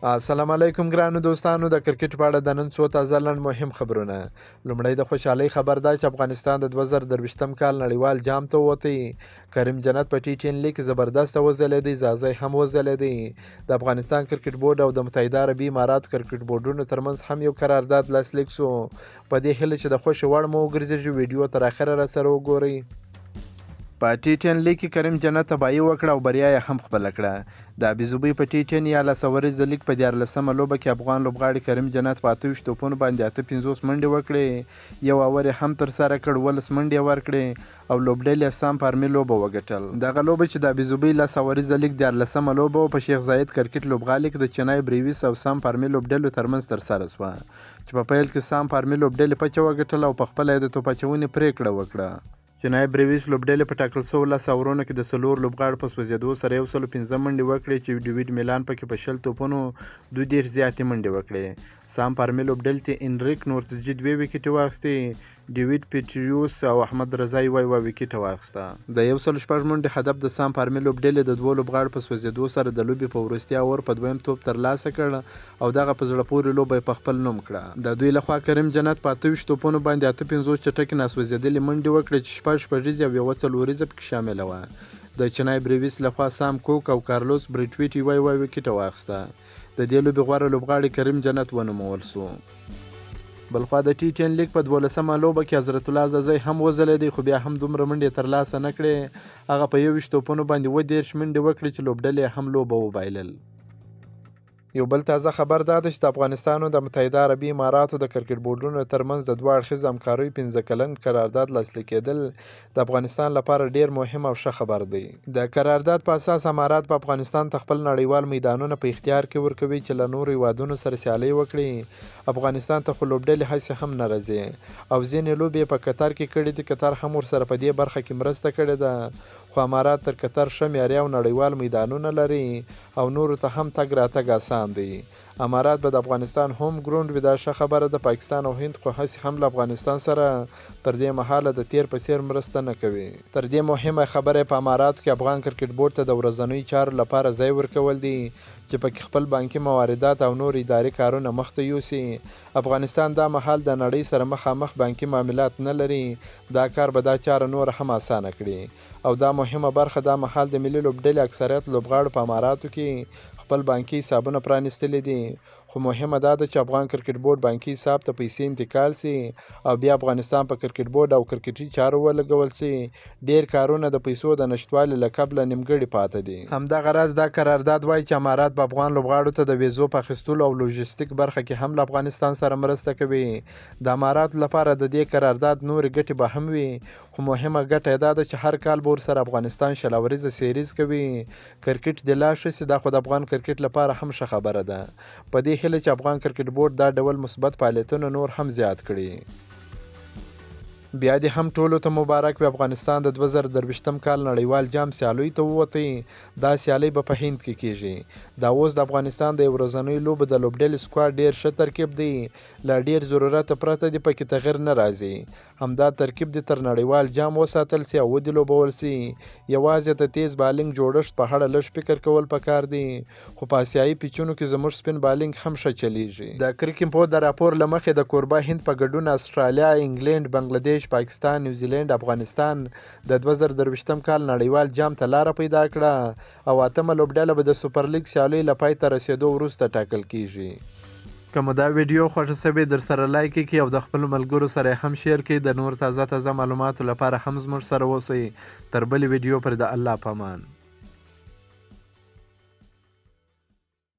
السلام علیکم ګرانو دوستانو د کرکټ په اړه د نن څو تازه لنډ مهم خبرونه. لومړی د خوشحالۍ خبر دا چې افغانستان د 2023م کال نړیوال جام ته ووتی. کریم جنت په ټي10 لیګ کې زبردست وځلېدی، زازی هم وځلېدی. د افغانستان کرکټ بورډ او د متحده عربي اماراتو کرکټ بورډونو ترمنځ هم یو قرارداد لاسلیک شو. په دې هیله چې د خوښې وړ مو وګرځېږي، ویډیو تر اخره راسره وګورئ. په ټي10 لیګ کې کریم جنت تباهي وکړه او بریا یې هم خپله کړه. د ابوظبي په ټي10 یا لسوریز لیګ په 14مه لوبه کې افغان لوبغاړي کریم جنت په 28 توپونو باندې 58 منډې وکړې، یو اور یې هم ترسره کړ، 12 منډې یې ورکړې او لوبډلې یې سام فارمي لوبه وګټل. دغه لوبه چې د ابوظبي لسوریز لیګ 14مه لوبه په شیخ زاید کرکټ لوبغالي کې د چنای بریویس او سام فارمي لوبډلو ترمنځ ترسره شوه، چې په پیل کې سام فارمي لوبډلې پچه وګټله او په خپله یې د توپ اچونې پرېکړه وکړه. چنای بریویس لوبډلې په ټاکل شوو 10 اورونو کې د 4 لوبغاړو په سوځېدو سره 115 منډې وکړې، چې ډیویډ میلان پکې په 60 توپونو 2 زیاتې منډې وکړې. سام فارمي لوبډلې ته انریک نورتزجي 2 ویکټې واخیستې، ډیویډ پیټریوس او احمد رضا یوه ویکټه واخیسته. د 106 منډې هدف د سام فارمي لوبډلې د 2 لوبغاړو په سوځېدو سره د لوبې په وروستي اور په 2م توپ ترلاسه کړ او دغه په زړه پورې لوبه په خپل نوم کړه. د دوی لخوا کریم جنت په 28 توپونو باندې 58 چټکې ناسوځېدلې منډې وکړې، چې 6 او 1 څلوریزه پکې شامله وه. د چنای بریویس لخوا سام کوک او کارلوس بریټویټ یوه ویکټه واخیسته. د دې لوبې غوره لوبغاړی کریم جنت ونومول شو. بلخوا د ټي10 لیګ په 12مه لوبه کې حضرت الله زازی هم وځلېدی، خو بیا هم دومره منډې ترلاسه نه کړې. هغه په 21 توپونو باندې 30 منډې وکړې، چې لوبډلې هم لوبه وبایلل. یو بل تازه خبر دا ده چې د افغانستان او د متحده عربي اماراتو د کرکټ بورډونو ترمنځ د 2 اړخیزه همکاریو 15 کلن قرارداد لاسلیک کېدل د افغانستان لپاره ډیر مهم او ښه خبر دی. د قرارداد په اساس امارات په افغانستان ته خپل نړیوال میدانونه په اختیار کې ورکوي چې له نورو هیوادونو سره سیالي وکړي. افغانستان ته خو لوبډلې هسې هم نه راځي او ځینې لوبې په قطر کې کړي دي. قطر هم ورسره په دې برخه کې مرسته کړې ده، خو امارات تر قطر ښه معیاري او نړیوال میدانونه لري او نورو ته هم تګ راتګ اسان دی. امارات به د افغانستان هوم ګراوند وي، دا ښه خبره ده. پاکستان او هند خو هسې هم له افغانستان سره تر دې مهاله د تیر په څیر مرسته نه کوي. تر دې مهمه خبره په اماراتو کې افغان کرکټ بورډ ته د ورځنیو چارو لپاره ځای ورکول دي، چې پکې خپل بانکي مواردات او نور اداري کارونه مخته یوسي. افغانستان دا مهال د نړۍ سره مخامخ بانکي معاملات نه لري، دا کار به دا چاره نور هم اسانه کړي او دا مهمه برخه دا مهال د ملي لوبډلې اکثریت لوبغاړو په اماراتو کې خپل بانکي حسابونه پرانیستلي دي. خو مهمه دا ده چې افغان کرکټ بورډ بانکي حساب ته پیسې انتقال سي او بیا افغانستان په کرکټ بورډ او کرکټي چارو ولګول سي. ډیر کارونه د پیسو د نشتوالي له کبله نیمګړي پاته دي. همدغه راز دا قرارداد وایي چې امارات په افغان لوبغاړو ته د ویزو په اخیستلو او لوژستیک برخه کې هم له افغانستان سره مرسته کوي. د اماراتو لپاره د دې قرارداد نورې ګټې به هم وي، خو مهمه ګټه یې دا ده چې هر کال به ورسره افغانستان شلوریزه سیریز کوي. کرکټ د لا ښه سي، دا خو د افغان کرکټ لپاره هم ښه خبره ده. په دې هیله چې افغان کرکټ بورډ دا ډول مثبت فعالیتونه نور هم زیات کړي. بیا دې هم ټولو ته مبارک وي. افغانستان د 2023م کال نړیوال جام سیالیو ته ووتی. دا سیالۍ به په هند کې کیږي. دا اوس د افغانستان د ورځنیو لوبو د لوبډلې سکواډ ډیر ښه ترکیب دی، له ډیر ضرورت پرته دی پکې تغیر نه راځي. همدا ترکیب دې تر نړیوال جام وساتل سي او ودې لوبول سي. یوازې د تیز بالینګ جوړښت په اړه لږ فکر کول پکار دی، خو په آسیایي پیچونو کې زموږ سپین بالینګ هم ښه چلیږي. د کرکټ د راپور له مخې د کوربه هند په ګډون استرالیا، انګلند، بنگلادیش، پاکستان، نیوزیلند، افغانستان د 2023م کال نړیوال جام ته لاره پیدا کړه او 8مه لوبډله به د سوپر لیګ سیالۍ له پای ته رسېدو وروسته ټاکل کیږي. که مو دا ویډیو خوښه شوې درسره لایک کړئ او د خپلو ملګرو سره هم شیر کړئ. د نور تازه معلوماتو لپاره هم زموږ سره اوسئ. تر بلې ویډیو پورې د الله په امان.